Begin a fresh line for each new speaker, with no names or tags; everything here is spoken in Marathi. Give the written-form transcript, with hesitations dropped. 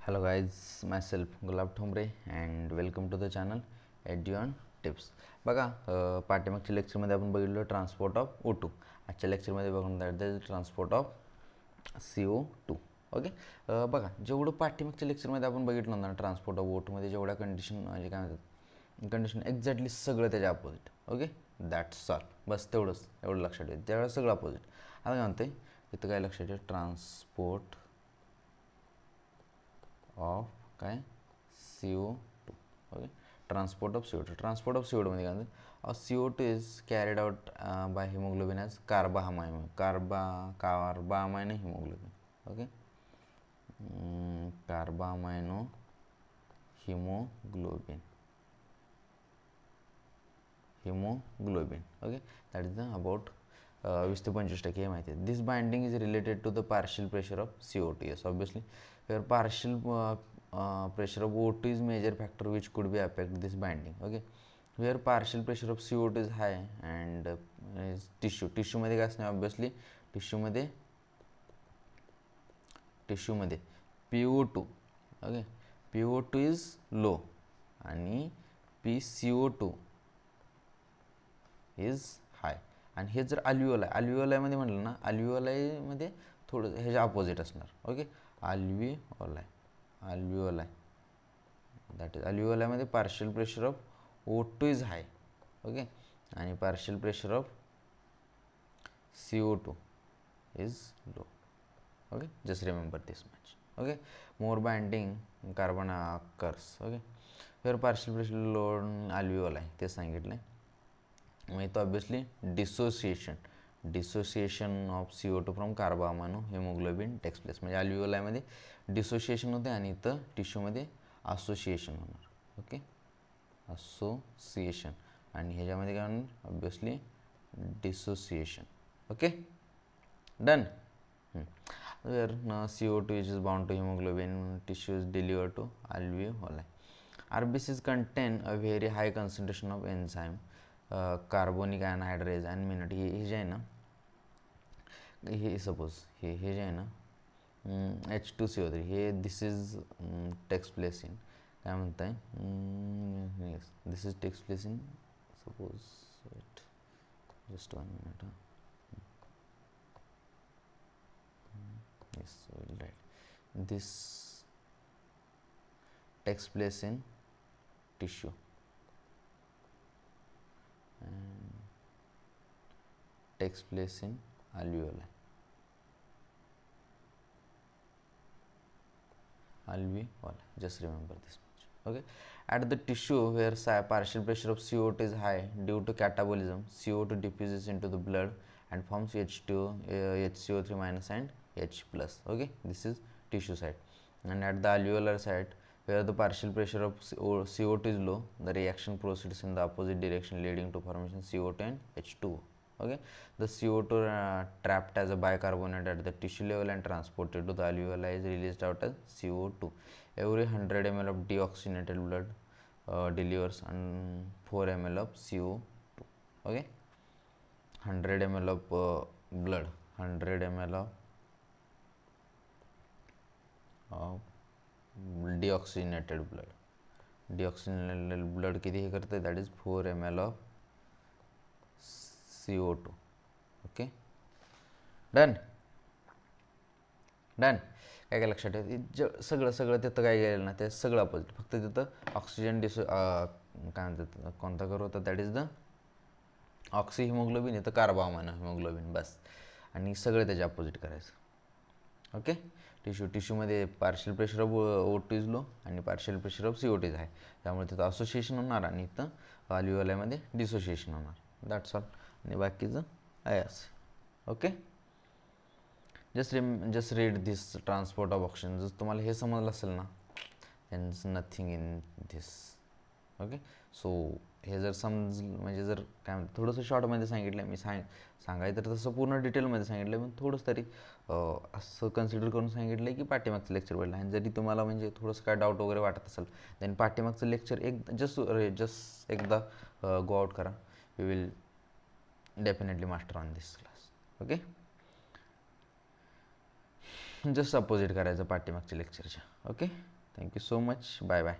Hello guys, myself Gulab Thomre and welcome to the channel Eduon Tips. बघा पाठीमागच्या लेक्चरमध्ये आपण बघितलं ट्रान्सपोर्ट ऑफ O2. आजच्या लेक्चरमध्ये बघणार ट्रान्सपोर्ट ऑफ CO2. ओके. बघा जेवढं पाठीमागच्या लेक्चरमध्ये आपण बघितलं ना ट्रान्सपोर्ट ऑफ O2 मध्ये जेवढ्या कंडिशन म्हणजे काय म्हणतात कंडिशन एक्झॅक्टली सगळं त्याच्या अपोजिट. Okay, that's all. बस तेवढंच, एवढं लक्षात ठेवा. त्यावेळेस सगळं अपोजिट. आता काय म्हणते इथं काय लक्षात ठेवा, ट्रान्सपोर्ट ऑफ काय CO2. Okay, transport of CO2. Transport of CO2 मध्ये काय म्हणते CO2 is carried out by haemoglobin as carbamine haemoglobin. Okay, carbamino haemoglobin. Okay, that is the about 20 ते 25% हे माहिती आहे. This binding is related to the partial pressure of CO2. Yes, obviously where partial pressure of O2 is major factor which could be affect this binding. Okay, where partial pressure of CO2 is high and is tissue मध्ये काय असणार ऑब्वियसली टिश्यू मध्ये PO2. Okay, PO2 is low आणि PCO2 is high. आणि हे जर अल्व्हिओलाई मध्ये म्हटलं ना, अल्व्हिओलाई मध्ये थोडं ह्याच्या अपोजिट असणार. Okay, alveoli that is alveoli मध्ये partial pressure of O2 is high. Okay, आणि partial pressure of CO2 is low. Okay, just remember this much. Okay, more binding carbon occurs. Okay, where partial pressure low alveoli ते सांगितलं. मग इथं obviously dissociation of CO2 from carbamino haemoglobin takes place. म्हणजे अल्व्हिओलायमध्ये डिसोसिएशन होते आणि इथं टिश्यूमध्ये असोसिएशन होणार. ओके, असोसिएशन आणि ह्याच्यामध्ये काय होणार obviously dissociation. Okay, done. Where CO2 is bound to haemoglobin tissue is delivered to alveoli. RBCs contain a very high concentration of enzyme carbonic anhydrase आणि मिनट. हे जे आहे ना, हे सपोज हे जे आहे ना H2CO3 हे this is takes place in काय म्हणताय yes this is takes place in suppose just 1 minute. Yes, we'll write this takes place in tissue and takes place in alveoli. Just remember this much. Okay, at the tissue where partial pressure of CO2 is high due to catabolism, CO2 diffuses into the blood and forms HCO3 minus and H plus. Okay, this is tissue side. And at the alveolar side where the partial pressure of CO2 is low, the reaction proceeds in the opposite direction leading to formation CO2 and H2O. Okay, the CO2 trapped as a bicarbonate at the tissue level and transported to the alveoli is released out as CO2. Every 100 ml of deoxygenated blood delivers 4 ml of CO2. Okay, 100 ml of blood, 100 ml of deoxygenated blood किती हे करते that is 4 ml of CO2. Okay, done. काय काय लक्षात ठेवा, सगळं तिथं काय गेलं ना ते सगळं अपोजिट. फक्त तिथं ऑक्सिजन काय म्हणतात कोणता करू होता that is the oxy haemoglobin, इथं कार्बामाइनो हिमोग्लोबिन बस. आणि सगळं त्याच्या अपोजिट करायचं. ओके, टिश्यूमध्ये partial pressure of O2 is low आणि partial pressure of CO2 is high. त्यामुळे तिथं असोसिएशन होणार आणि इथं अल्व्हिओलायमध्ये डिसोसिएशन होणार. That's all. आणि बाकीचं आहे असं. Okay, just read this transport of oxygen. जर तुम्हाला हे समजलं असेल ना then nothing in this. Okay, so हे जर म्हणजे जर काय म्हणतात थोडंसं शॉर्टमध्ये सांगितलं मी सांगायचं तर तसं पूर्ण डिटेलमध्ये सांगितलं पण थोडंसं तरी असं कन्सिडर करून सांगितलं आहे की पाठीमागचं लेक्चर बघितलं. आणि जरी तुम्हाला म्हणजे थोडंसं काय डाऊट वगैरे वाटत असेल देन पाठीमागचं लेक्चर जस्ट एकदा गो आउट करा. We will definitely master on this class. Okay. Just opposite करायचं पाठीमागच्या लेक्चरच्या. Okay, thank you so much, bye bye.